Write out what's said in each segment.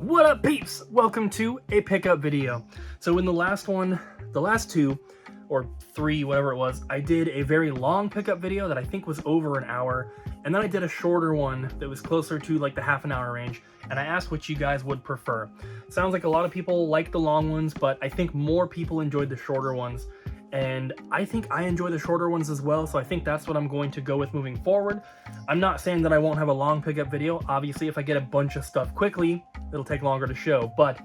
What up, peeps? Welcome to a pickup video. So in the last two, or three, whatever it was, I did a very long pickup video that I think was over an hour, and then I did a shorter one that was closer to like the half an hour range, and I asked what you guys would prefer. Sounds like a lot of people like the long ones, but I think more people enjoyed the shorter ones, and I think I enjoy the shorter ones as well, so I think that's what I'm going to go with moving forward. I'm not saying that I won't have a long pickup video. Obviously, if I get a bunch of stuff quickly, it'll take longer to show, but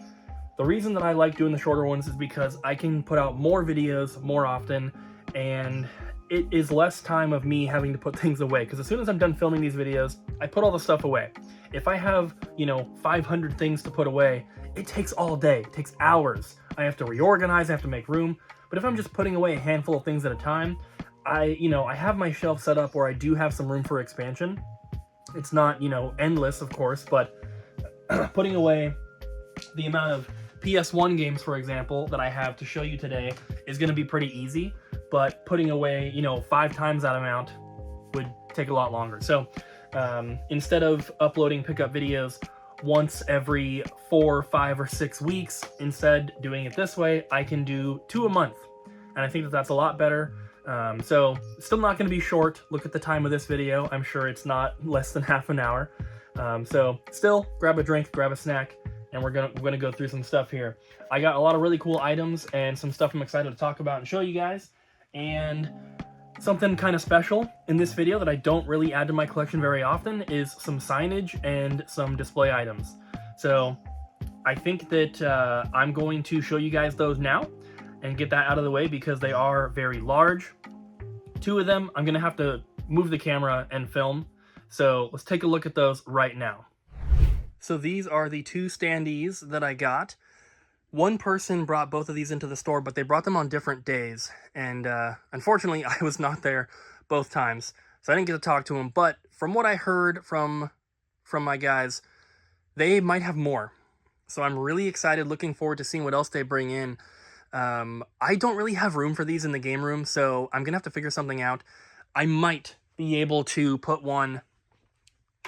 the reason that I like doing the shorter ones is because I can put out more videos more often, and it is less time of me having to put things away, because as soon as I'm done filming these videos, I put all the stuff away. If I have, 500 things to put away, it takes all day, it takes hours. I have to reorganize, I have to make room, but if I'm just putting away a handful of things at a time, I have my shelf set up where I do have some room for expansion. It's not, endless, of course, but putting away the amount of PS1 games, for example, that I have to show you today is going to be pretty easy, but putting away, 5 times that amount would take a lot longer. So instead of uploading pickup videos once every 4, 5, or 6 weeks, instead doing it this way, I can do 2 a month. And I think that that's a lot better. So still not going to be short. Look at the time of this video. I'm sure it's not less than half an hour. So still grab a drink, grab a snack, and we're gonna go through some stuff here. I got a lot of really cool items and some stuff I'm excited to talk about and show you guys. And something kind of special in this video that I don't really add to my collection very often is some signage and some display items. So I think that I'm going to show you guys those now and get that out of the way because they are very large. 2 of them I'm gonna have to move the camera and film. So let's take a look at those right now. So these are the 2 Standees that I got. One person brought both of these into the store, but they brought them on different days. And unfortunately, I was not there both times, so I didn't get to talk to them. But from what I heard from my guys, they might have more. So I'm really excited, looking forward to seeing what else they bring in. I don't really have room for these in the game room, so I'm going to have to figure something out. I might be able to put one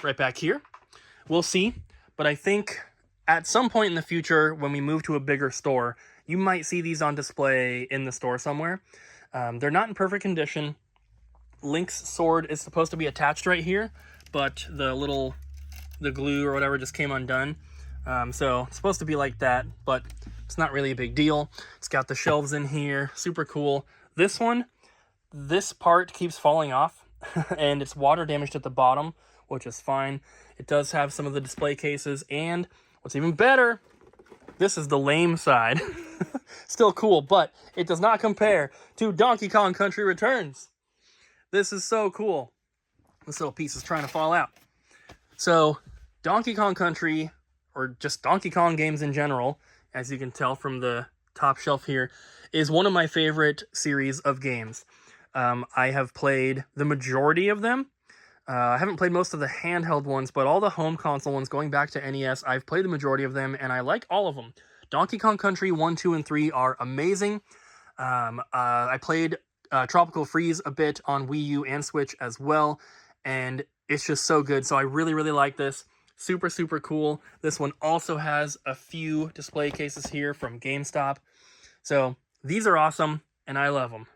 right back here. We'll see. But I think at some point in the future, when we move to a bigger store, you might see these on display in the store somewhere. They're not in perfect condition. Link's sword is supposed to be attached right here, but the glue or whatever just came undone. So it's supposed to be like that, but it's not really a big deal. It's got the shelves in here, super cool. This part keeps falling off, and it's water damaged at the bottom, which is fine. It does have some of the display cases, and what's even better, this is the lame side. Still cool, but it does not compare to Donkey Kong Country Returns. This is so cool. This little piece is trying to fall out. So, Donkey Kong Country, or just Donkey Kong games in general, as you can tell from the top shelf here, is one of my favorite series of games. I have played the majority of them. I haven't played most of the handheld ones, but all the home console ones going back to NES, I've played the majority of them, and I like all of them. Donkey Kong Country 1, 2, and 3 are amazing. I played Tropical Freeze a bit on Wii U and Switch as well, and it's just so good. So I really, really like this. Super, super cool. This one also has a few display cases here from GameStop. So these are awesome, and I love them.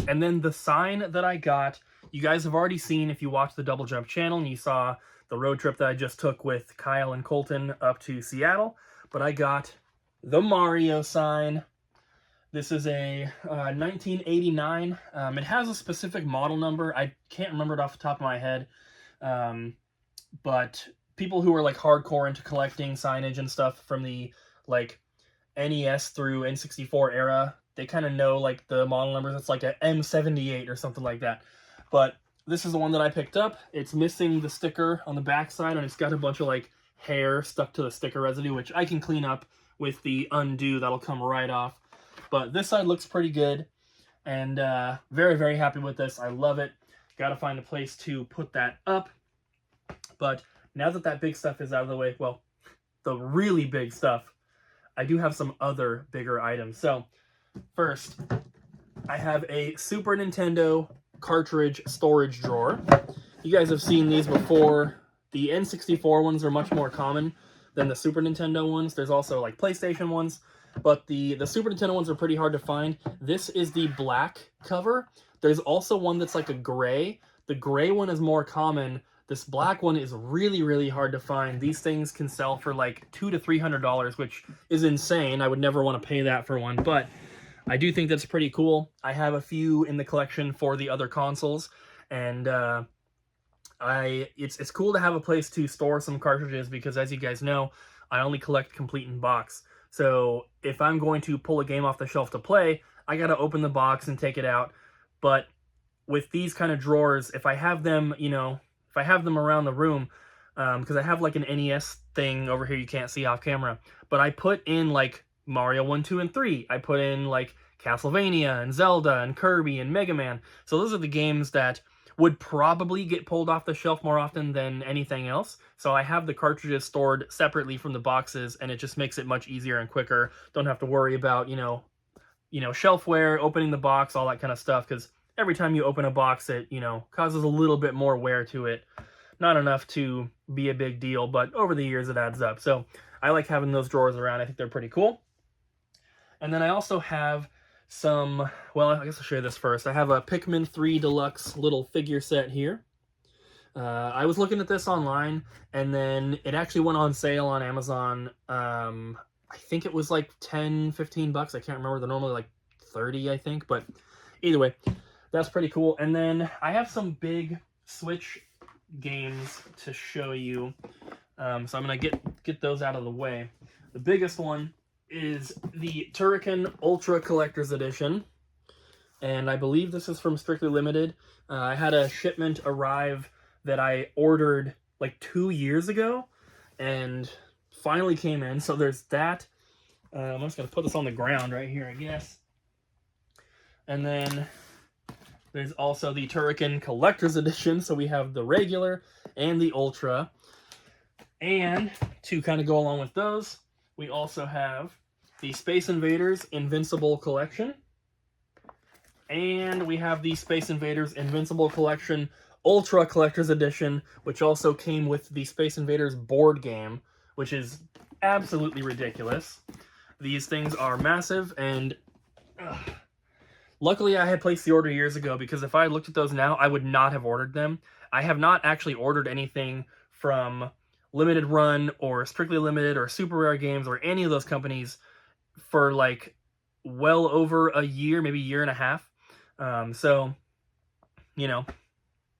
And then the sign that I got, you guys have already seen if you watched the Double Jump channel, and you saw the road trip that I just took with Kyle and Colton up to Seattle. But I got the Mario sign. This is a 1989. It has a specific model number. I can't remember it off the top of my head. But people who are like hardcore into collecting signage and stuff from the like NES through N64 era, they kind of know like the model numbers. It's like a M78 or something like that. But this is the one that I picked up. It's missing the sticker on the back side, and it's got a bunch of like hair stuck to the sticker residue, which I can clean up with the undo. That'll come right off. But this side looks pretty good, and very, very happy with this. I love it. Got to find a place to put that up. But now that that big stuff is out of the way, well, the really big stuff, I do have some other bigger items. So first, I have a Super Nintendo cartridge storage drawer. You guys have seen these before. The N64 ones are much more common, than the Super Nintendo ones. There's also like PlayStation ones, but the Super Nintendo ones are pretty hard to find. This is the black cover. There's also one that's like a gray. The gray one is more common. This black one is really, really hard to find. These things can sell for like $200 to $300, which is insane. I would never want to pay that for one, but I do think that's pretty cool. I have a few in the collection for the other consoles, and it's cool to have a place to store some cartridges because, as you guys know, I only collect complete in box. So if I'm going to pull a game off the shelf to play, I got to open the box and take it out. But with these kind of drawers, if I have them, you know, if I have them around the room, because I have like an NES thing over here you can't see off camera, but I put in like Mario 1, 2, and 3. I put in like Castlevania and Zelda and Kirby and Mega Man. So those are the games that would probably get pulled off the shelf more often than anything else. So I have the cartridges stored separately from the boxes, and it just makes it much easier and quicker. Don't have to worry about, you know, shelfware, opening the box, all that kind of stuff, because every time you open a box, it, you know, causes a little bit more wear to it. Not enough to be a big deal, but over the years it adds up. So I like having those drawers around. I think they're pretty cool. And then I also have some, well, I guess I'll show you this first. I have a Pikmin 3 Deluxe little figure set here. I was looking at this online, and then it actually went on sale on Amazon. I think it was like 10, 15 bucks. I can't remember. They're normally like 30, I think. But either way, that's pretty cool. And then I have some big Switch games to show you. So I'm going to get those out of the way. The biggest one is the Turrican Ultra Collector's Edition, and I believe this is from Strictly Limited. I had a shipment arrive that I ordered like 2 years ago, and finally came in, so there's that. I'm just going to put this on the ground right here, I guess. And then there's also the Turrican Collector's Edition, so we have the regular and the Ultra. And to kind of go along with those, we also have the Space Invaders Invincible Collection. And we have the Space Invaders Invincible Collection Ultra Collector's Edition, which also came with the Space Invaders board game, which is absolutely ridiculous. These things are massive, and luckily I had placed the order years ago, because if I looked at those now, I would not have ordered them. I have not actually ordered anything from Limited Run or Strictly Limited or Super Rare Games or any of those companies for like well over a year, maybe a year and a half. So, you know,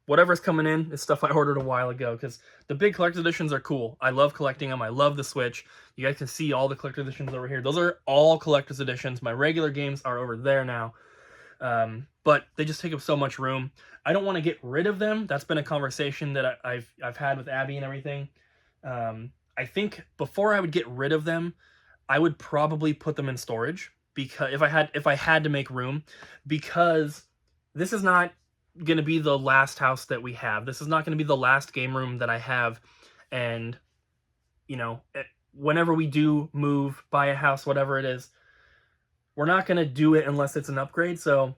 whatever's coming in is stuff I ordered a while ago, because the big collector's editions are cool. I love collecting them. I love the Switch. You guys can see all the collector's editions over here. Those are all collector's editions. My regular games are over there now. But they just take up so much room. I don't want to get rid of them. That's been a conversation that I've had with Abby and everything. I think before I would get rid of them, I would probably put them in storage, because if I had to make room, because this is not going to be the last house that we have. This is not going to be the last game room that I have. And, you know, whenever we do move, buy a house, whatever it is, we're not going to do it unless it's an upgrade. So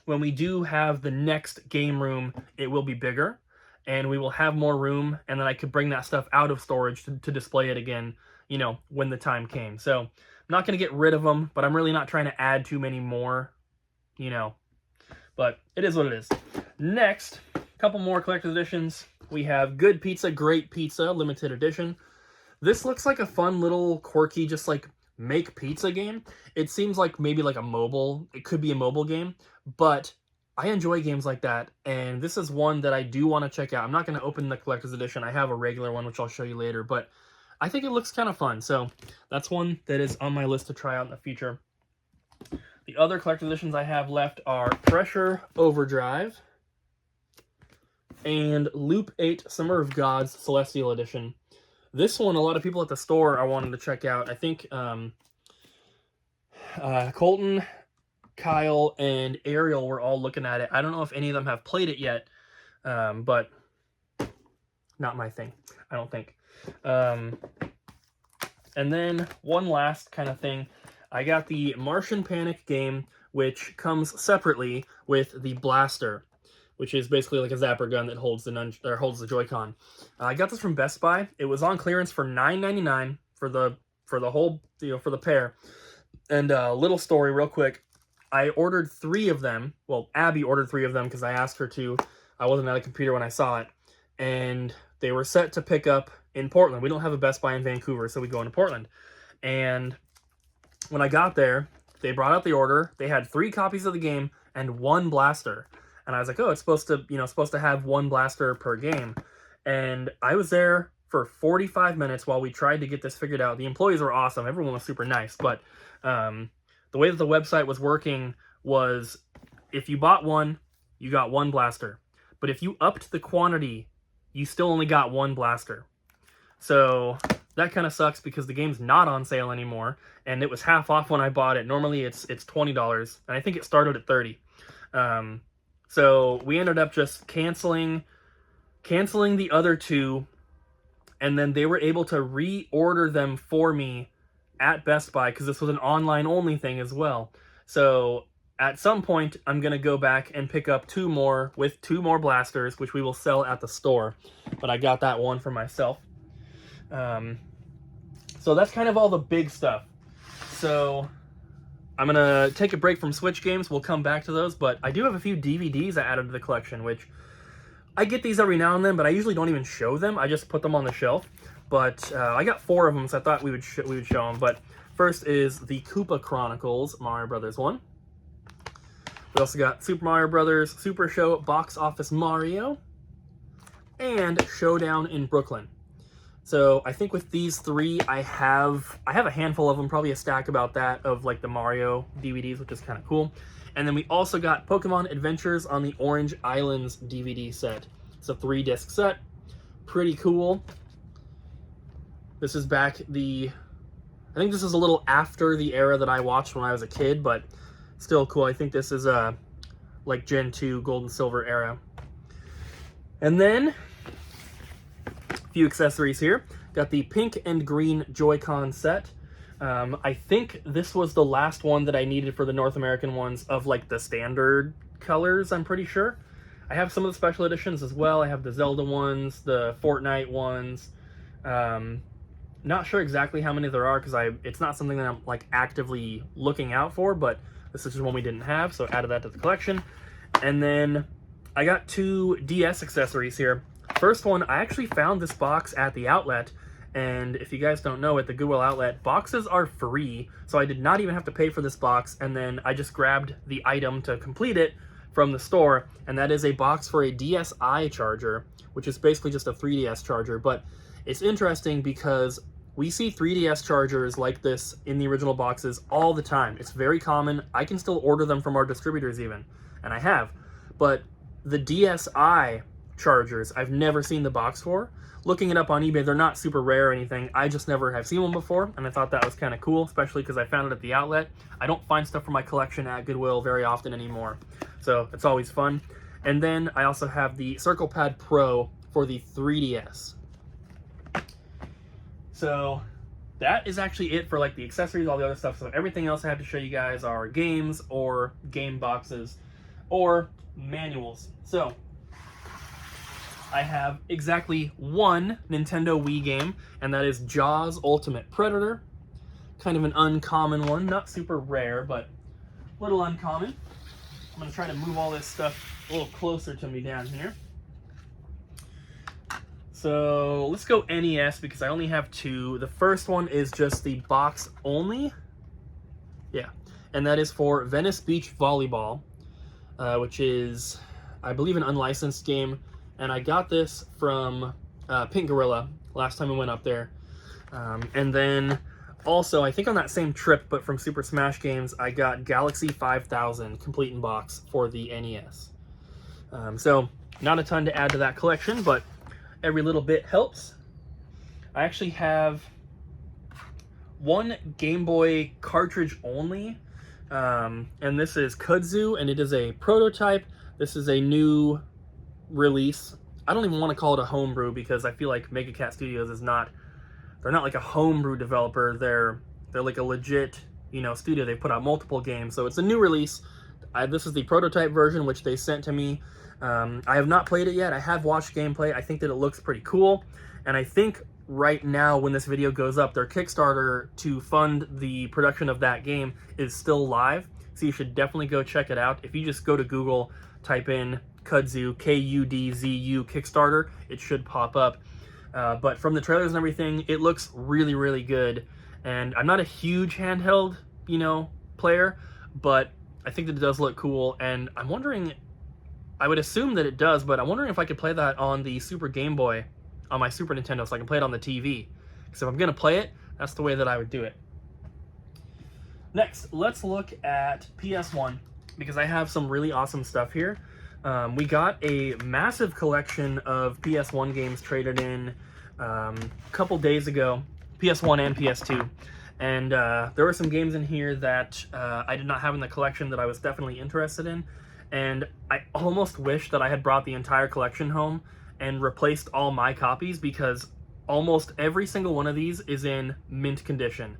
when we do have the next game room, it will be bigger, and we will have more room, and then I could bring that stuff out of storage to display it again, you know, when the time came. So I'm not going to get rid of them, but I'm really not trying to add too many more, you know, but it is what it is. Next, a couple more collector's editions. We have Good Pizza, Great Pizza, limited edition. This looks like a fun little quirky, just like make pizza game. It seems like maybe like it could be a mobile game, but I enjoy games like that, and this is one that I do want to check out. I'm not going to open the collector's edition. I have a regular one, which I'll show you later, but I think it looks kind of fun, so that's one that is on my list to try out in the future. The other collector's editions I have left are Pressure Overdrive and Loop 8 Summer of Gods Celestial Edition. This one, a lot of people at the store are wanting to check out. I think Colton, Kyle, and Ariel were all looking at it. I don't know if any of them have played it yet, but not my thing, I don't think. And then one last kind of thing. I got the Martian Panic game, which comes separately with the blaster. which is basically like a zapper gun that holds the Joy-Con. I got this from Best Buy. It was on clearance for $9.99 for the whole, for the pair. And little story real quick. I ordered 3 of them. Well, Abby ordered 3 of them because I asked her to. I wasn't at a computer when I saw it. And they were set to pick up in Portland. We don't have a Best Buy in Vancouver, so we go into Portland. And when I got there, they brought out the order. They had 3 copies of the game and 1 blaster. And I was like, oh, it's supposed to have 1 blaster per game. And I was there for 45 minutes while we tried to get this figured out. The employees were awesome. Everyone was super nice. But the way that the website was working was if you bought 1, you got 1 blaster. But if you upped the quantity, you still only got 1 blaster. So that kind of sucks because the game's not on sale anymore, and it was half off when I bought it. Normally it's $20, and I think it started at $30. So we ended up just canceling the other 2, and then they were able to reorder them for me at Best Buy because this was an online-only thing as well. So at some point, I'm going to go back and pick up 2 more with 2 more blasters, which we will sell at the store. But I got that one for myself. So that's kind of all the big stuff. So I'm going to take a break from Switch games. We'll come back to those. But I do have a few DVDs I added to the collection, which I get these every now and then, but I usually don't even show them. I just put them on the shelf. But I got 4 of them, so I thought we would show them. But first is the Koopa Chronicles Mario Brothers 1. We also got Super Mario Brothers Super Show Box Office Mario and Showdown in Brooklyn. So I think with these 3, I have a handful of them, probably a stack about that of like the Mario DVDs, which is kind of cool. And then we also got Pokemon Adventures on the Orange Islands DVD set. It's a 3-disc set, pretty cool. This is I think this is a little after the era that I watched when I was a kid, but still cool. I think this is like Gen 2 Gold and Silver era. And then a few accessories here. Got the pink and green Joy-Con set. I think this was the last one that I needed for the North American ones of like the standard colors, I'm pretty sure. I have some of the special editions as well. I have the Zelda ones, the Fortnite ones. Not sure exactly how many there are because it's not something that I'm like actively looking out for, but this is just one we didn't have, so added that to the collection. And then I got 2 DS accessories here. First one, I actually found this box at the outlet, and if you guys don't know, at the Goodwill outlet, boxes are free, so I did not even have to pay for this box, and then I just grabbed the item to complete it from the store, and that is a box for a DSi charger, which is basically just a 3DS charger. But it's interesting because we see 3DS chargers like this in the original boxes all the time. It's very common. I can still order them from our distributors even, and I have. But the DSi chargers, I've never seen the box for. Looking it up on eBay, they're not super rare or anything. I just never have seen one before, and I thought that was kind of cool, especially because I found it at the outlet. I don't find stuff for my collection at Goodwill very often anymore, so it's always fun. And then I also have the Circle Pad Pro for the 3DS. So that is actually it for like the accessories, all the other stuff. So everything else I have to show you guys are games or game boxes or manuals. So I have exactly 1 Nintendo Wii game, and that is Jaws Ultimate Predator. Kind of an uncommon one, not super rare, but a little uncommon. I'm going to try to move all this stuff a little closer to me down here. So let's go NES because I only have 2. The first one is just the box only. Yeah, and that is for Venice Beach Volleyball, which is, I believe, an unlicensed game. And I got this from Pink Gorilla last time we went up there. And then also, I think on that same trip, but from Super Smash Games, I got Galaxy 5000 complete in box for the NES. So not a ton to add to that collection, but every little bit helps. I actually have 1 Game Boy cartridge only, and this is Kudzu, and it is a prototype. This is a new release. I don't even want to call it a homebrew because I feel like Mega Cat Studios is not, they're not like a homebrew developer. They're like a legit, studio. They put out multiple games, so it's a new release. This is the prototype version, which they sent to me. I have not played it yet. I have watched gameplay. I think that it looks pretty cool. And I think right now, when this video goes up, their Kickstarter to fund the production of that game is still live. So you should definitely go check it out. If you just go to Google, type in Kudzu, K-U-D-Z-U Kickstarter, it should pop up. But from the trailers and everything, it looks really, really good. And I'm not a huge handheld, player, but I think that it does look cool. And I'm wondering, I would assume that it does, but I'm wondering if I could play that on the Super Game Boy, on my Super Nintendo, so I can play it on the TV. Because if I'm going to play it, that's the way that I would do it. Next, let's look at PS1, because I have some really awesome stuff here. We got a massive collection of PS1 games traded in a couple days ago, PS1 and PS2. And there were some games in here that I did not have in the collection that I was definitely interested in. And I almost wish that I had brought the entire collection home and replaced all my copies, because almost every single one of these is in mint condition.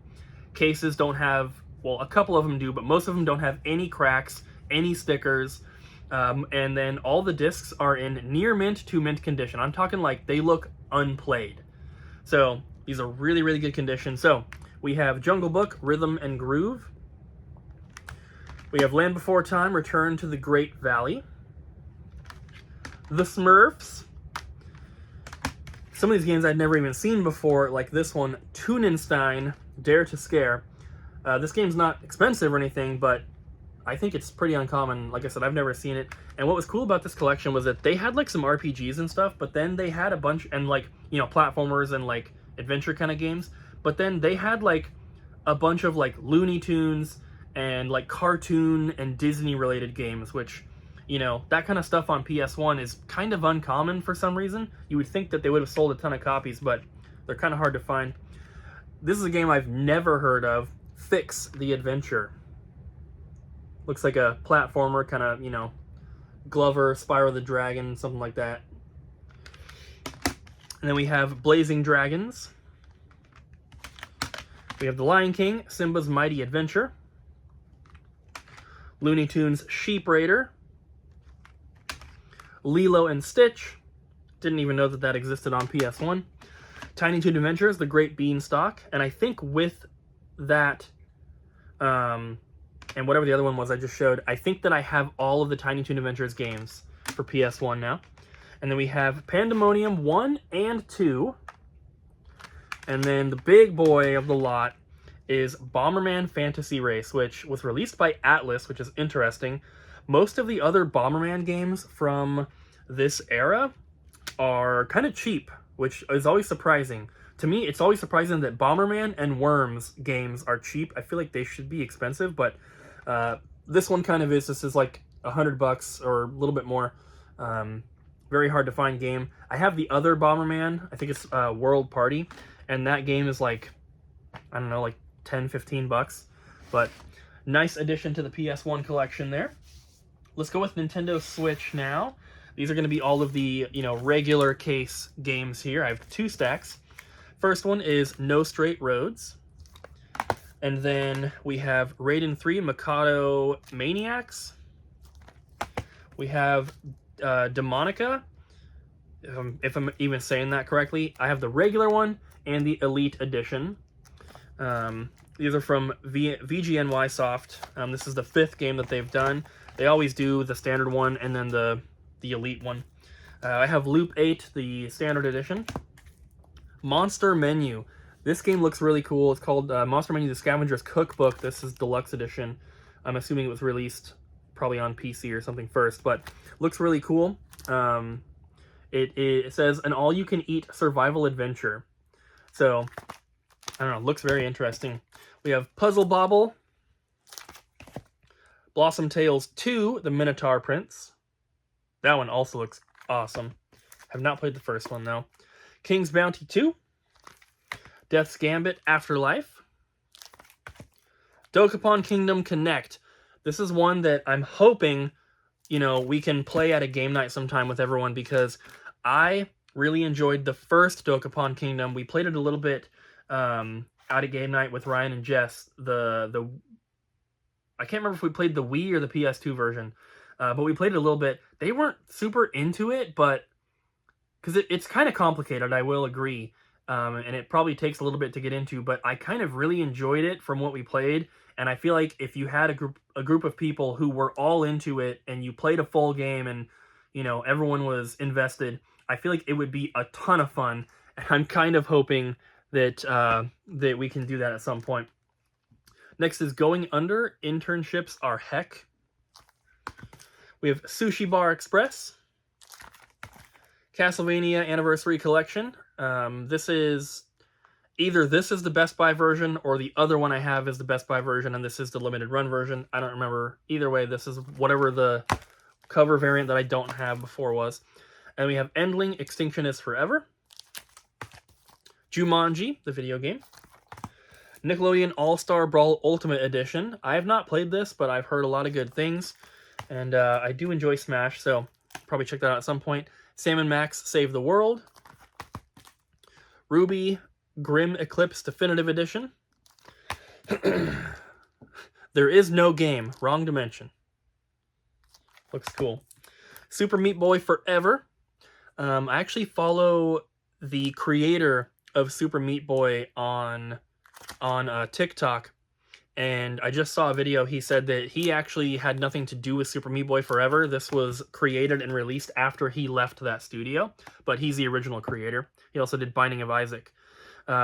Cases don't have, well, a couple of them do, but most of them don't have any cracks, any stickers, and then all the discs are in near mint to mint condition. I'm talking like they look unplayed. So these are really, really good condition. So we have Jungle Book, Rhythm and Groove. We have Land Before Time, Return to the Great Valley. The Smurfs. Some of these games I'd never even seen before, like this one, Tunenstein, Dare to Scare. This game's not expensive or anything, but I think it's pretty uncommon. Like I said, I've never seen it. And what was cool about this collection was that they had like some RPGs and stuff, but then they had a bunch, and like, platformers and like adventure kind of games. But then they had like a bunch of like Looney Tunes and like cartoon and Disney related games, which, that kind of stuff on PS1 is kind of uncommon for some reason. You would think that they would have sold a ton of copies, but they're kind of hard to find. This is a game I've never heard of, Fix the Adventure. Looks like a platformer, kind of, Glover, Spyro the Dragon, something like that. And then we have Blazing Dragons. We have The Lion King, Simba's Mighty Adventure. Looney Tunes Sheep Raider. Lilo and Stitch. Didn't even know that that existed on PS1. Tiny Toon Adventures, The Great Beanstalk. And I think with that, and whatever the other one was I just showed, I think that I have all of the Tiny Toon Adventures games for PS1 now. And then we have Pandemonium 1 and 2. And then the big boy of the lot is Bomberman Fantasy Race, which was released by Atlas, which is interesting. Most of the other Bomberman games from this era are kind of cheap, which is always surprising. To me, it's always surprising that Bomberman and Worms games are cheap. I feel like they should be expensive, but this one kind of is. This is like $100 or a little bit more. Very hard to find game. I have the other Bomberman. I think it's World Party, and that game is like, I don't know, like $10-15. But nice addition to the PS1 collection there. Let's go with Nintendo Switch now. These are going to be all of the, regular case games here. I have 2 stacks. First one is No Straight Roads. And then we have Raiden 3 Mikado Maniacs. We have Demonica, if I'm even saying that correctly. I have the regular one and the Elite Edition. These are from VGNY Soft. This is the 5th game that they've done. They always do the standard one and then the Elite one. I have Loop 8, the standard edition. Monster Menu. This game looks really cool. It's called Monster Menu: The Scavenger's Cookbook. This is deluxe edition. I'm assuming it was released probably on PC or something first, but looks really cool. It says an all-you-can-eat survival adventure. So, I don't know, looks very interesting. We have Puzzle Bobble, Blossom Tales 2, The Minotaur Prince. That one also looks awesome. Have not played the first one, though. King's Bounty 2, Death's Gambit Afterlife, Dokapon Kingdom Connect. This is one that I'm hoping, we can play at a game night sometime with everyone, because I really enjoyed the first Dokapon Kingdom. We played it a little bit out at game night with Ryan and Jess. The I can't remember if we played the Wii or the PS2 version, but we played it a little bit. They weren't super into it, but because it's kind of complicated, I will agree, and it probably takes a little bit to get into, but I kind of really enjoyed it from what we played, and I feel like if you had a group of people who were all into it, and you played a full game, and, you know, everyone was invested, I feel like it would be a ton of fun, and I'm kind of hoping that, that we can do that at some point. Next is Going Under. Internships are heck. We have Sushi Bar Express. Castlevania Anniversary Collection. This is the Best Buy version, or the other one I have is the Best Buy version, and this is the limited run version. I don't remember. Either way, this is whatever the cover variant that I don't have before was. And we have Endling, Extinction is Forever. Jumanji, the video game. Nickelodeon All-Star Brawl Ultimate Edition. I have not played this, but I've heard a lot of good things. And I do enjoy Smash, so probably check that out at some point. Sam & Max Save the World. Ruby Grim Eclipse Definitive Edition. There is no game. Wrong dimension. Looks cool. Super Meat Boy Forever. I actually follow the creator of Super Meat Boy on TikTok, and I just saw a video. He said that he actually had nothing to do with Super Meat Boy Forever. This was created and released after he left that studio, but he's the original creator. He also did Binding of Isaac.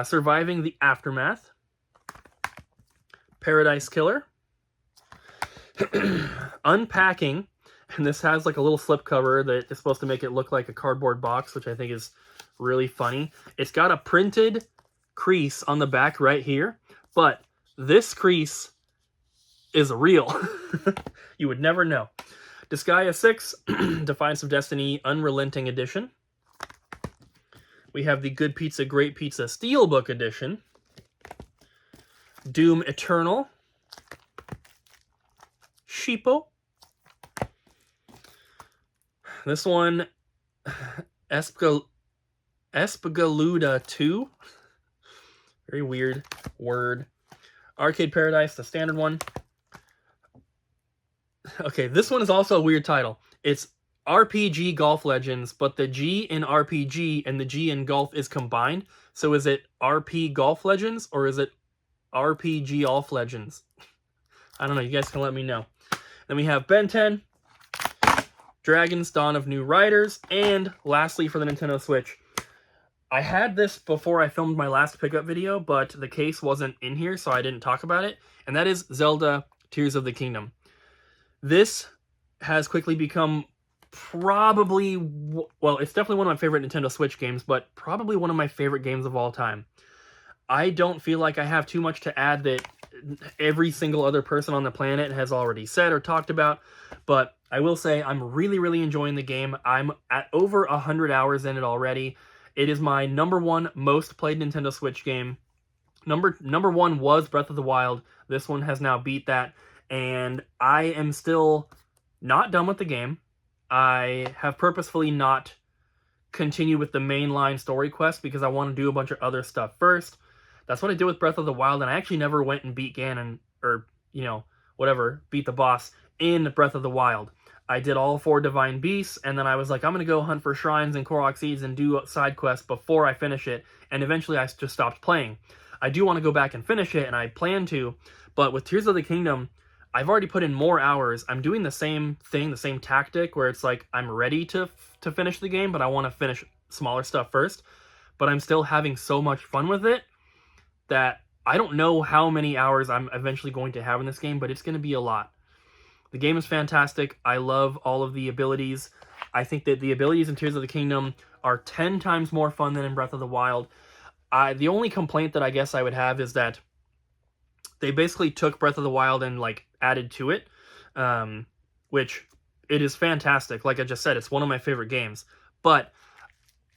Surviving the Aftermath. Paradise Killer. Unpacking, and this has like a little slipcover that is supposed to make it look like a cardboard box, which I think is really funny. It's got a printed crease on the back right here, but this crease is real. You would never know. Disgaea 6, Defiance of Destiny Unrelenting Edition. We have the Good Pizza, Great Pizza Steelbook Edition. Doom Eternal. Sheepo. This one, Espagaluda 2. Very weird word. Arcade Paradise, the standard one. Okay, this one is also a weird title. It's RPG Golf Legends, but the G in RPG and the G in Golf is combined. So is it RP Golf Legends, or is it RPG Golf Legends? I don't know. You guys can let me know. Then we have Ben 10, Dragons, Dawn of New Riders, and lastly for the Nintendo Switch, I had this before I filmed my last pickup video, but the case wasn't in here, so I didn't talk about it, and that is Zelda Tears of the Kingdom. This has quickly become probably, well, it's definitely one of my favorite Nintendo Switch games, but probably one of my favorite games of all time. I don't feel like I have too much to add that every single other person on the planet has already said or talked about, but I will say I'm really, really enjoying the game. I'm at over 100 hours in it already. It is my #1 most played Nintendo Switch game. Number one was Breath of the Wild. This one has now beat that, and I am still not done with the game. I have purposefully not continued with the mainline story quest because I want to do a bunch of other stuff first. That's what I did with Breath of the Wild, and I actually never went and beat Ganon, or, you know, whatever, beat the boss in Breath of the Wild. I did all 4 Divine Beasts, and then I was like, I'm going to go hunt for shrines and Korok Seeds and do side quests before I finish it, and eventually I just stopped playing. I do want to go back and finish it, and I plan to, but with Tears of the Kingdom, I've already put in more hours. I'm doing the same thing, the same tactic, where it's like, I'm ready to finish the game, but I want to finish smaller stuff first, but I'm still having so much fun with it that I don't know how many hours I'm eventually going to have in this game, but it's going to be a lot. The game is fantastic. I love all of the abilities. I think that the abilities in Tears of the Kingdom are 10 times more fun than in Breath of the Wild. The only complaint that I guess I would have is that they basically took Breath of the Wild and like added to it, which it is fantastic. Like I just said, it's one of my favorite games. But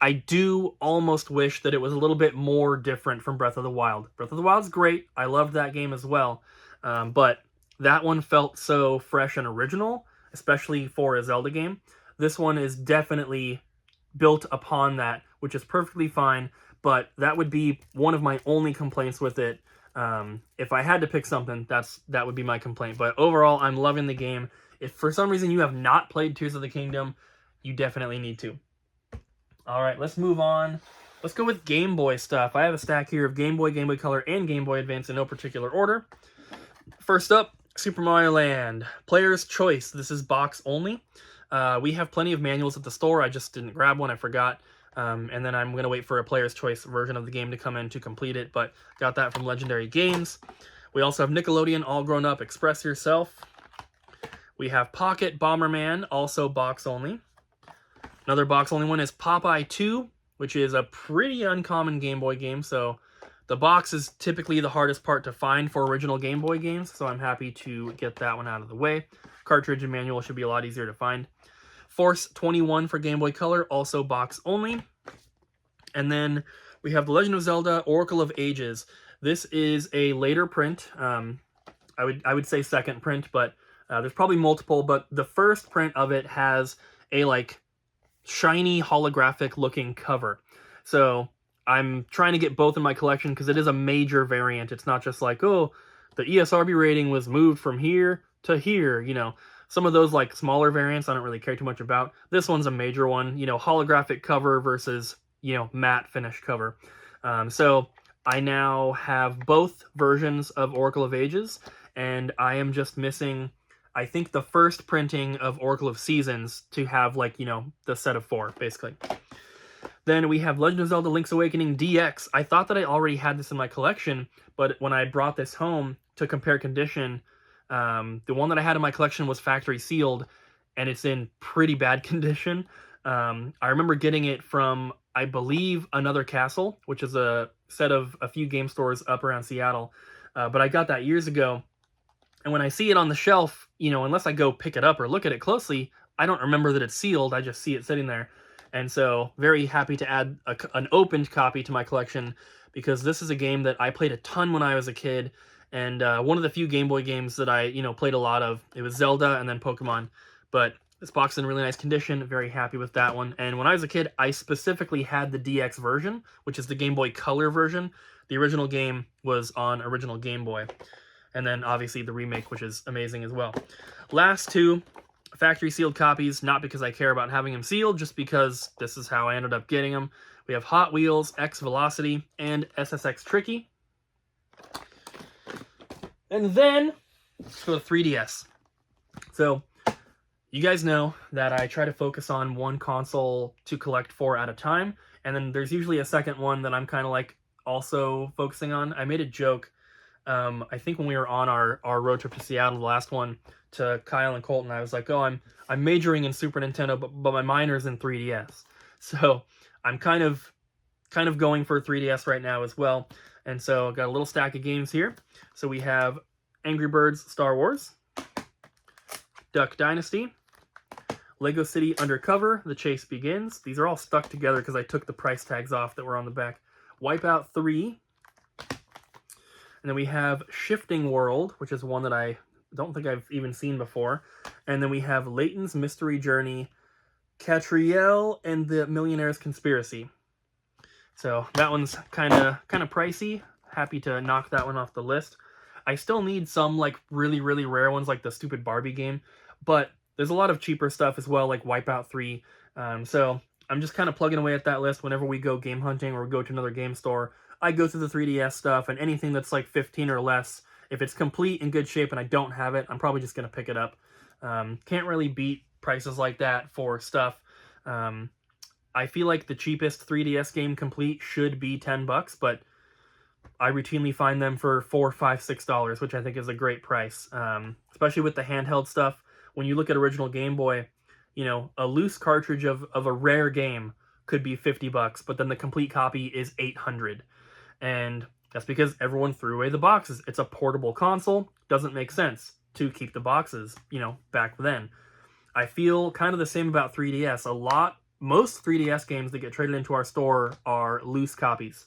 I do almost wish that it was a little bit more different from Breath of the Wild. Breath of the Wild's great. I loved that game as well. But that one felt so fresh and original, especially for a Zelda game. This one is definitely built upon that, which is perfectly fine, but that would be one of my only complaints with it. If I had to pick something, that would be my complaint. But overall, I'm loving the game. If for some reason you have not played Tears of the Kingdom, you definitely need to. All right, let's move on. Let's go with Game Boy stuff. I have a stack here of Game Boy, Game Boy Color, and Game Boy Advance in no particular order. First up, Super Mario Land. Player's Choice. This is box only. We have plenty of manuals at the store. I just didn't grab one. I forgot. And then I'm going to wait for a Player's Choice version of the game to come in to complete it. But got that from Legendary Games. We also have Nickelodeon All Grown Up Express Yourself. We have Pocket Bomberman, also box only. Another box only one is Popeye 2, which is a pretty uncommon Game Boy game. So the box is typically the hardest part to find for original Game Boy games. So I'm happy to get that one out of the way. Cartridge and manual should be a lot easier to find. Force 21 for Game Boy Color, also box only. And then we have The Legend of Zelda Oracle of Ages. This is a later print. I would say second print, but there's probably multiple. But the first print of it has a like shiny holographic looking cover. So I'm trying to get both in my collection because it is a major variant. It's not just like, oh, the ESRB rating was moved from here to here, you know. Some of those like smaller variants I don't really care too much about. This one's a major one, you know, holographic cover versus, you know, matte finish cover. So I now have both versions of Oracle of Ages, and I am just missing, I think, the first printing of Oracle of Seasons to have, like, you know, the set of 4, basically. Then we have Legend of Zelda Link's Awakening DX. I thought that I already had this in my collection, but when I brought this home to compare condition, the one that I had in my collection was factory sealed, and it's in pretty bad condition. I remember getting it from, I believe, Another Castle, which is a set of a few game stores up around Seattle. But I got that years ago. And when I see it on the shelf, you know, unless I go pick it up or look at it closely, I don't remember that it's sealed. I just see it sitting there. And so very happy to add an opened copy to my collection, because this is a game that I played a ton when I was a kid. And one of the few Game Boy games that I, you know, played a lot of. It was Zelda and then Pokemon. But this box is in really nice condition. Very happy with that one. And when I was a kid, I specifically had the DX version, which is the Game Boy Color version. The original game was on original Game Boy. And then obviously the remake, which is amazing as well. Last two factory sealed copies, not because I care about having them sealed, just because this is how I ended up getting them. We have Hot Wheels X Velocity and SSX Tricky. And then let's go to 3DS. So you guys know that I try to focus on one console to collect 4 at a time. And then there's usually a second one that I'm kind of like also focusing on. I made a joke, I think when we were on our road trip to Seattle, the last one, to Kyle and Colton. I was like, oh, I'm majoring in Super Nintendo, but my minor's in 3DS. So I'm kind of going for 3DS right now as well. And so I've got a little stack of games here. So we have Angry Birds Star Wars, Duck Dynasty, Lego City Undercover, The Chase Begins. These are all stuck together because I took the price tags off that were on the back. Wipeout 3. And then we have Shifting World, which is one that I don't think I've even seen before. And then we have Layton's Mystery Journey, Catriel, and the Millionaire's Conspiracy. So that one's kind of pricey. Happy to knock that one off the list. I still need some like really, really rare ones like the stupid Barbie game, but there's a lot of cheaper stuff as well, like Wipeout 3. So I'm just kind of plugging away at that list whenever we go game hunting or go to another game store. I go through the 3DS stuff, and anything that's like 15 or less, if it's complete in good shape and I don't have it, I'm probably just going to pick it up. Can't really beat prices like that for stuff. I feel like the cheapest 3DS game complete should be $10, but I routinely find them for $4, $5, $6, which I think is a great price. Especially with the handheld stuff. When you look at original Game Boy, you know, a loose cartridge of a rare game could be $50, but then the complete copy is $800. And that's because everyone threw away the boxes. It's a portable console. Doesn't make sense to keep the boxes, you know, back then. I feel kind of the same about 3DS. Most 3DS games that get traded into our store are loose copies.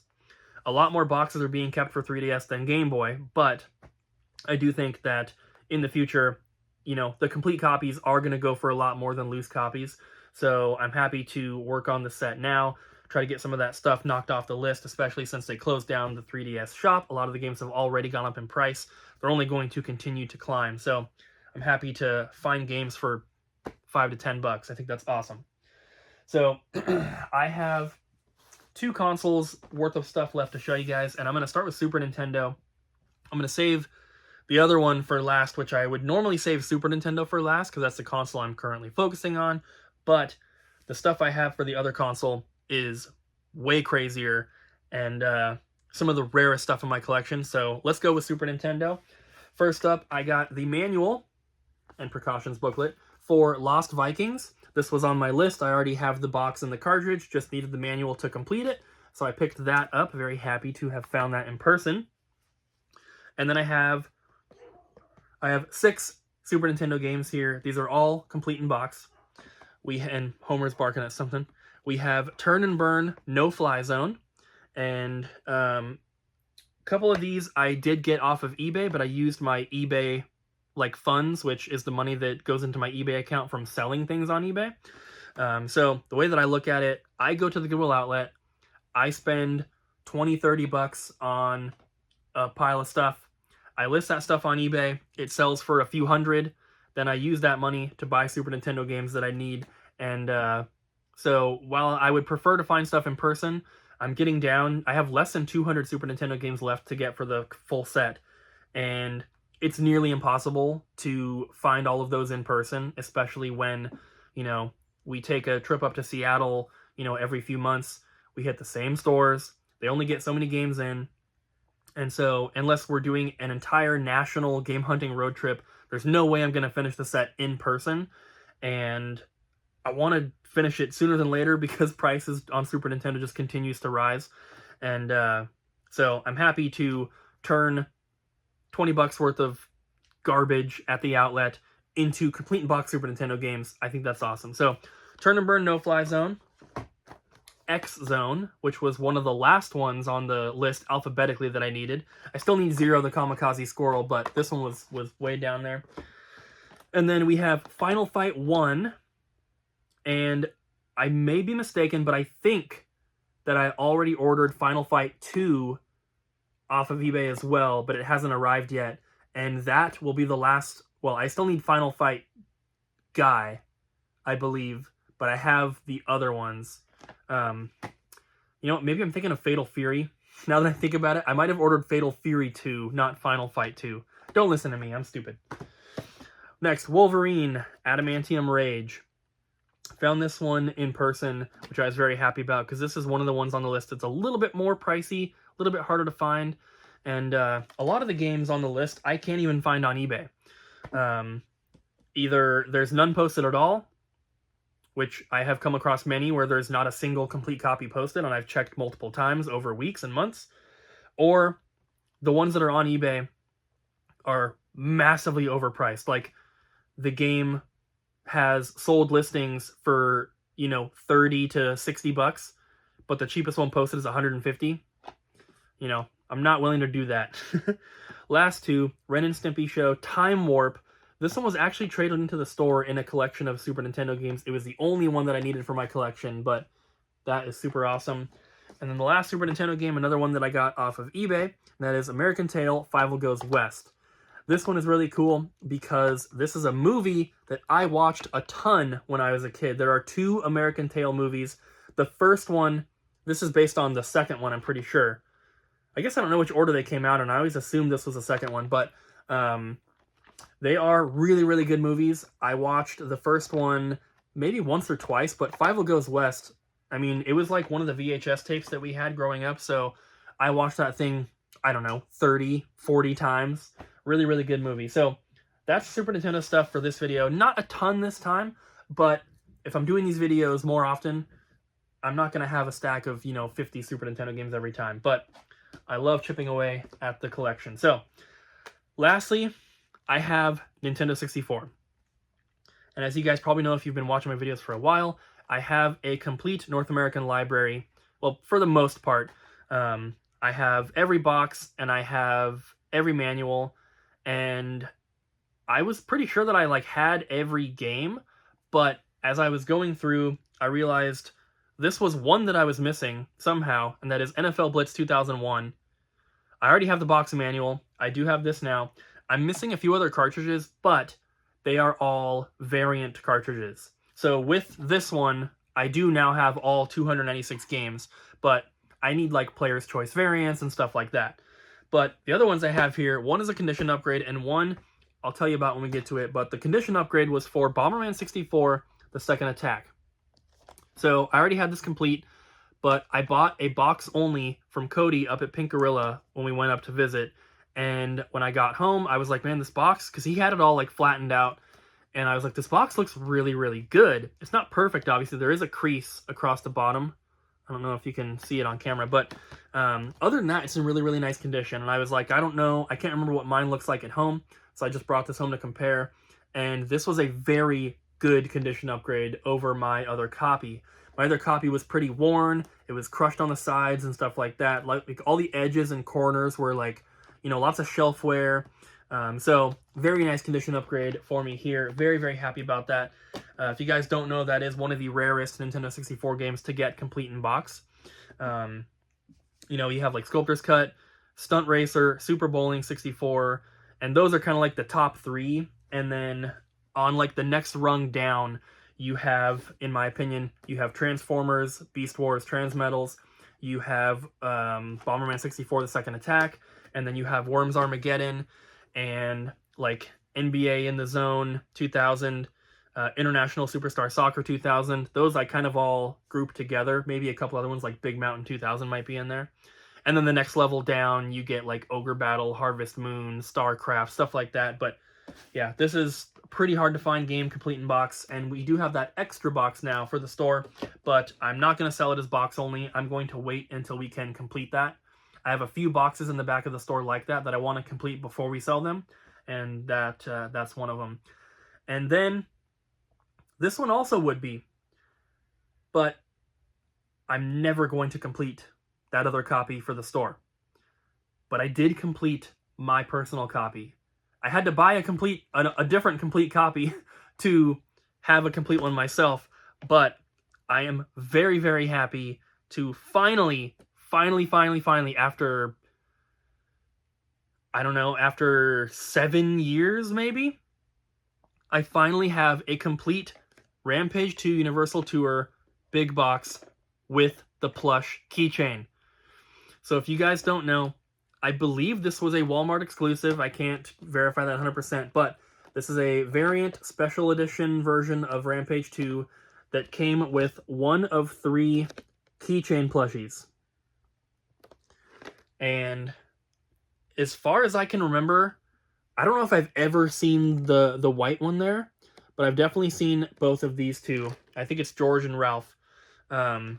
A lot more boxes are being kept for 3DS than Game Boy, but I do think that in the future, you know, the complete copies are going to go for a lot more than loose copies. So I'm happy to work on the set now, try to get some of that stuff knocked off the list, especially since they closed down the 3DS shop. A lot of the games have already gone up in price. They're only going to continue to climb. So I'm happy to find games for $5 to $10. I think that's awesome. So I have 2 consoles worth of stuff left to show you guys, and I'm going to start with Super Nintendo. I'm going to save the other one for last, which I would normally save Super Nintendo for last because that's the console I'm currently focusing on, but the stuff I have for the other console is way crazier and some of the rarest stuff in my collection. So let's go with Super Nintendo. First up, I got the manual and precautions booklet for Lost Vikings. This was on my list. I already have the box and the cartridge, just needed the manual to complete it. So I picked that up. Very happy to have found that in person. And then I have 6 Super Nintendo games here. These are all complete in box. And Homer's barking at something. We have Turn and Burn No Fly Zone. And a couple of these I did get off of eBay, but I used my eBay funds, which is the money that goes into my eBay account from selling things on eBay. So the way that I look at it, I go to the Goodwill outlet, I spend $20-$30 on a pile of stuff. I list that stuff on eBay, it sells for a few hundred, then I use that money to buy Super Nintendo games that I need. And so while I would prefer to find stuff in person, I'm getting down. I have less than 200 Super Nintendo games left to get for the full set, and it's nearly impossible to find all of those in person, especially when, we take a trip up to Seattle, every few months. We hit the same stores. They only get so many games in. And so unless we're doing an entire national game hunting road trip, there's no way I'm going to finish the set in person. And I want to finish it sooner than later because prices on Super Nintendo just continues to rise. And so I'm happy to turn $20 worth of garbage at the outlet into complete box Super Nintendo games. I think that's awesome. So Turn and Burn No Fly Zone, X Zone, which was one of the last ones on the list alphabetically that I needed. I still need Zero the Kamikaze Squirrel, but this one was way down there. And then we have Final Fight 1, and I may be mistaken, but I think that I already ordered Final Fight 2 off of eBay as well, but it hasn't arrived yet. And that will be the last. Well, I still need Final Fight Guy, I believe, but I have the other ones. Maybe I'm thinking of Fatal Fury. Now that I think about it, I might have ordered Fatal Fury 2, not Final Fight 2. Don't listen to me, I'm stupid. Next, Wolverine, Adamantium Rage. Found this one in person, which I was very happy about, because this is one of the ones on the list that's a little bit more pricey, a little bit harder to find, and a lot of the games on the list I can't even find on eBay. Either there's none posted at all, which I have come across many where there's not a single complete copy posted, and I've checked multiple times over weeks and months, or the ones that are on eBay are massively overpriced. Like, the game has sold listings for, $30 to $60, but the cheapest one posted is $150. I'm not willing to do that. Last two, Ren and Stimpy Show, Time Warp. This one was actually traded into the store in a collection of Super Nintendo games. It was the only one that I needed for my collection, but that is super awesome. And then the last Super Nintendo game, another one that I got off of eBay, and that is American Tail, Fievel Goes West. This one is really cool because this is a movie that I watched a ton when I was a kid. There are 2 American Tail movies. The first one, this is based on the second one, I'm pretty sure. I guess I don't know which order they came out in. I always assumed this was the second one, but they are really, really good movies. I watched the first one maybe once or twice, but Fievel Goes West, I mean, it was like one of the VHS tapes that we had growing up, so I watched that thing, I don't know, 30, 40 times. Really, really good movie. So that's Super Nintendo stuff for this video. Not a ton this time, but if I'm doing these videos more often, I'm not going to have a stack of, 50 Super Nintendo games every time, but I love chipping away at the collection. So, lastly, I have Nintendo 64. And as you guys probably know if you've been watching my videos for a while, I have a complete North American library. Well, for the most part. I have every box, and I have every manual, and I was pretty sure that I had every game, but as I was going through, I realized this was one that I was missing somehow, and that is NFL Blitz 2001. I already have the box manual. I do have this now. I'm missing a few other cartridges, but they are all variant cartridges. So with this one, I do now have all 296 games, but I need like Player's Choice variants and stuff like that. But the other ones I have here, one is a condition upgrade, and one I'll tell you about when we get to it, but the condition upgrade was for Bomberman 64, the second attack. So I already had this complete, but I bought a box only from Cody up at Pink Gorilla when we went up to visit. And when I got home, I was like, man, this box, because he had it all like flattened out. And I was like, this box looks really, really good. It's not perfect, obviously. There is a crease across the bottom. I don't know if you can see it on camera, but other than that, it's in really, really nice condition. And I was like, I don't know. I can't remember what mine looks like at home. So I just brought this home to compare. And this was a very good condition upgrade over my other copy. My other copy was pretty worn. It was crushed on the sides and stuff like that. Like all the edges and corners were like, you know, lots of shelf wear. So very nice condition upgrade for me here. Very, very happy about that. If you guys don't know, that is one of the rarest Nintendo 64 games to get complete in box. You know, you have like Sculptor's Cut, Stunt Racer, Super Bowling 64, and those are kind of like the top three. And then on like the next rung down, you have, in my opinion, you have Transformers, Beast Wars, Transmetals, you have Bomberman 64, the second attack, and then you have Worms Armageddon, and like NBA in the Zone 2000, International Superstar Soccer 2000. Those I kind of all grouped together. Maybe a couple other ones like Big Mountain 2000 might be in there. And then the next level down, you get like Ogre Battle, Harvest Moon, StarCraft, stuff like that. But yeah, this is a pretty hard to find game complete in box, and we do have that extra box now for the store, but I'm not going to sell it as box only. I'm going to wait until we can complete that. I have a few boxes in the back of the store like that I want to complete before we sell them, and that's one of them. And then this one also would be, but I'm never going to complete that other copy for the store. But I did complete my personal copy. I had to buy a different complete copy to have a complete one myself, but I am very, very happy to finally, after, I don't know, after 7 years maybe, I finally have a complete Rampage 2 Universal Tour big box with the plush keychain. So if you guys don't know, I believe this was a Walmart exclusive. I can't verify that 100%, but this is a variant special edition version of Rampage 2 that came with one of 3 keychain plushies. And as far as I can remember, I don't know if I've ever seen the white one there, but I've definitely seen both of these two. I think it's George and Ralph. And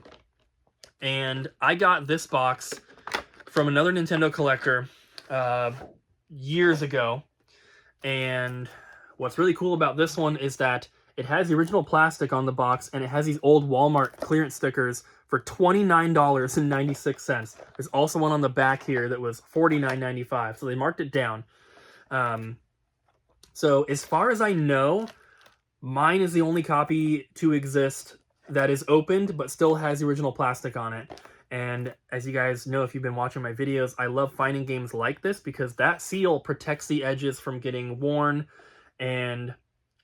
I got this box from another Nintendo collector years ago. And what's really cool about this one is that it has the original plastic on the box, and it has these old Walmart clearance stickers for $29.96. There's also one on the back here that was $49.95, so they marked it down. So as far as I know, mine is the only copy to exist that is opened but still has the original plastic on it. And as you guys know, if you've been watching my videos, I love finding games like this because that seal protects the edges from getting worn, and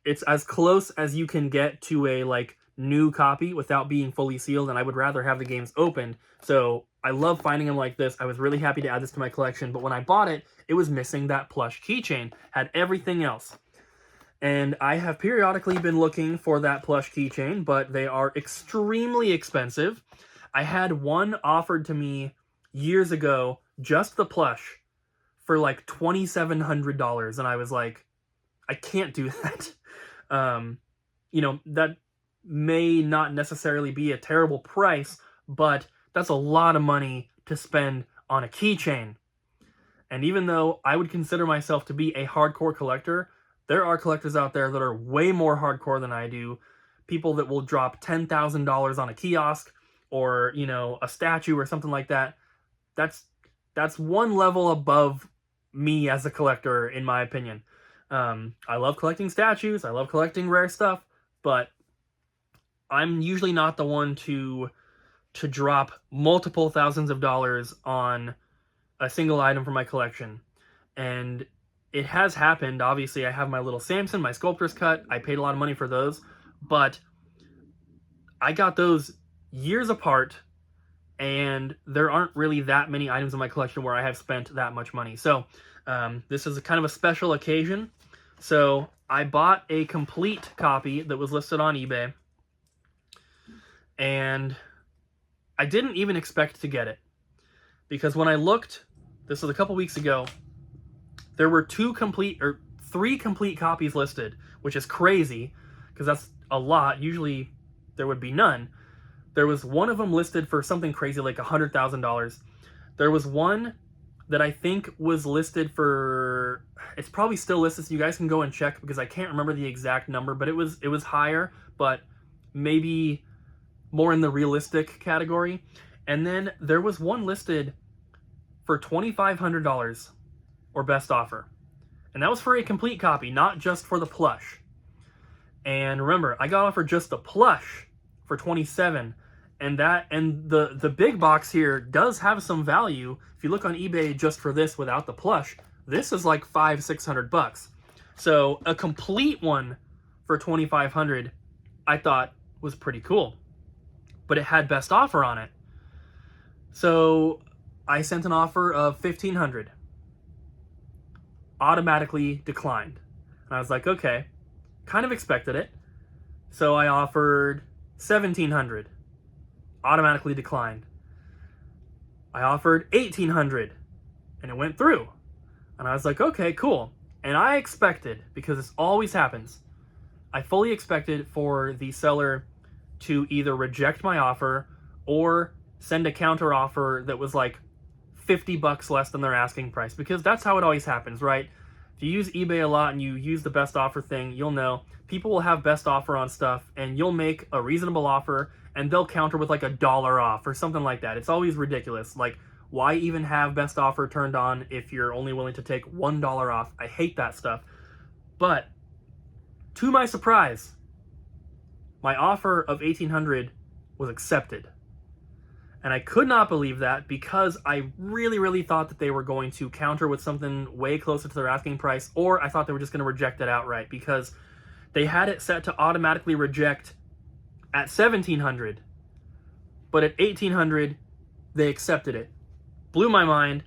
it's as close as you can get to a like new copy without being fully sealed, and I would rather have the games opened. So I love finding them like this. I was really happy to add this to my collection, but when I bought it, it was missing that plush keychain, had everything else. And I have periodically been looking for that plush keychain, but they are extremely expensive. I had one offered to me years ago, just the plush, for like $2,700, and I was like, I can't do that. You know, that may not necessarily be a terrible price, but that's a lot of money to spend on a keychain. And even though I would consider myself to be a hardcore collector, there are collectors out there that are way more hardcore than I do. People that will drop $10,000 on a kiosk, or, you know, a statue or something like that. That's one level above me as a collector, in my opinion. I love collecting statues, I love collecting rare stuff, but I'm usually not the one to to drop multiple thousands of dollars on a single item from my collection. And it has happened. Obviously, I have my little Samson, my sculptor's cut. I paid a lot of money for those, but I got those years apart, and there aren't really that many items in my collection where I have spent that much money. So this is a kind of a special occasion. So I bought a complete copy that was listed on eBay, and I didn't even expect to get it, because when I looked, this was a couple weeks ago, there were 3 complete copies listed, which is crazy because that's a lot. Usually there would be none. There was one of them listed for something crazy like $100,000. There was one that I think was listed for, it's probably still listed, so you guys can go and check because I can't remember the exact number, but it was higher, but maybe more in the realistic category. And then there was one listed for $2,500 or best offer. And that was for a complete copy, not just for the plush. And remember, I got offered just the plush for $27,000. And the big box here does have some value. If you look on eBay just for this without the plush, this is like $500-600. So a complete one for $2,500 I thought was pretty cool, but it had best offer on it. So I sent an offer of $1,500. Automatically declined. And I was like, okay, kind of expected it. So I offered $1,700. Automatically declined. I offered $1,800 and it went through. And I was like, okay, cool. And I expected, because this always happens, I fully expected for the seller to either reject my offer or send a counter offer that was like $50 less than their asking price, because that's how it always happens, right? If you use eBay a lot and you use the best offer thing, you'll know people will have best offer on stuff, and you'll make a reasonable offer and they'll counter with like $1 off or something like that. It's always ridiculous. Like, why even have best offer turned on if you're only willing to take $1 off? I hate that stuff. But to my surprise, my offer of $1,800 was accepted. And I could not believe that, because I really, really thought that they were going to counter with something way closer to their asking price, or I thought they were just going to reject it outright, because they had it set to automatically reject at $1,700, but at $1,800 they accepted it. Blew my mind.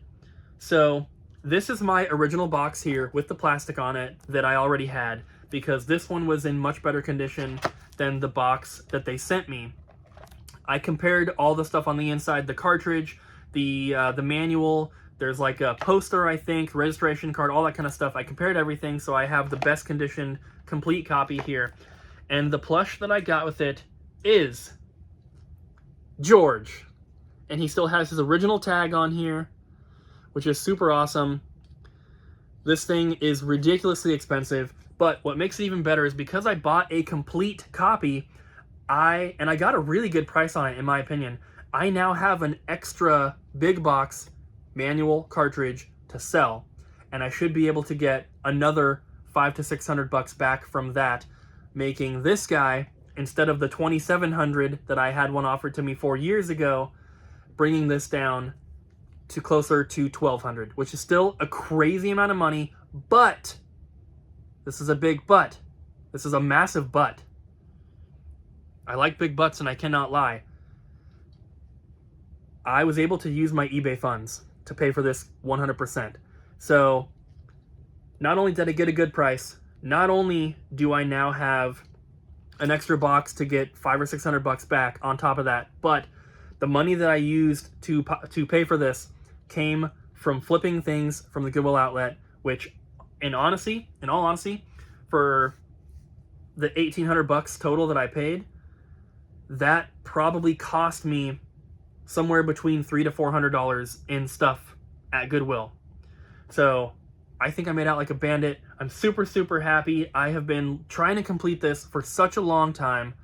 So this is my original box here with the plastic on it that I already had, because this one was in much better condition than the box that they sent me. I compared all the stuff on the inside, the cartridge, the manual, there's like a poster, I think, registration card, all that kind of stuff. I compared everything, so I have the best conditioned complete copy here. And the plush that I got with it is George. And he still has his original tag on here, which is super awesome. This thing is ridiculously expensive, but what makes it even better is because I bought a complete copy, I got a really good price on it, in my opinion. I now have an extra big box manual cartridge to sell, and I should be able to get another $500 to $600 back from that, making this guy, instead of the $2,700 that I had one offered to me 4 years ago, bringing this down to closer to $1,200, which is still a crazy amount of money, but this is a big but. This is a massive but. I like big butts, and I cannot lie. I was able to use my eBay funds to pay for this 100%. So not only did I get a good price, not only do I now have an extra box to get $500 or $600 back on top of that, but the money that I used to pay for this came from flipping things from the Goodwill outlet, which in all honesty, for the $1,800 total that I paid, that probably cost me somewhere between $300 to $400 in stuff at Goodwill. So I think I made out like a bandit. I'm super, super happy. I have been trying to complete this for such a long time.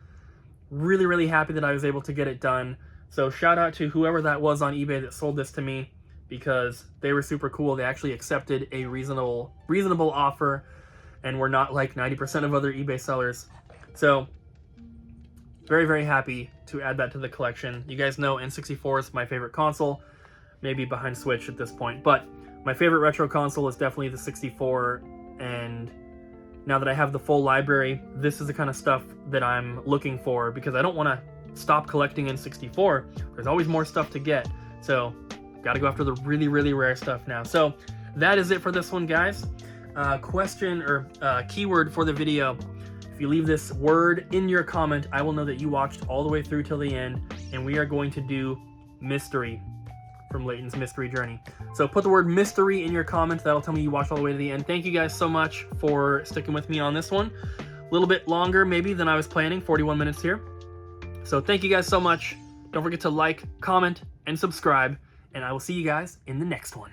Really, really happy that I was able to get it done. So shout out to whoever that was on eBay that sold this to me, because they were super cool. They actually accepted a reasonable offer and were not like 90% of other eBay sellers. So very, very happy to add that to the collection. You guys know N64 is my favorite console, maybe behind Switch at this point, but my favorite retro console is definitely the 64, and now that I have the full library, this is the kind of stuff that I'm looking for, because I don't want to stop collecting N64. There's always more stuff to get, so gotta go after the really, really rare stuff now. So that is it for this one, guys. Question or keyword for the video. If you leave this word in your comment, I will know that you watched all the way through till the end, and we are going to do mystery from Layton's Mystery Journey. So put the word mystery in your comment. That'll tell me you watched all the way to the end. Thank you guys so much for sticking with me on this one. A little bit longer maybe than I was planning, 41 minutes here. So thank you guys so much. Don't forget to like, comment, and subscribe, and I will see you guys in the next one.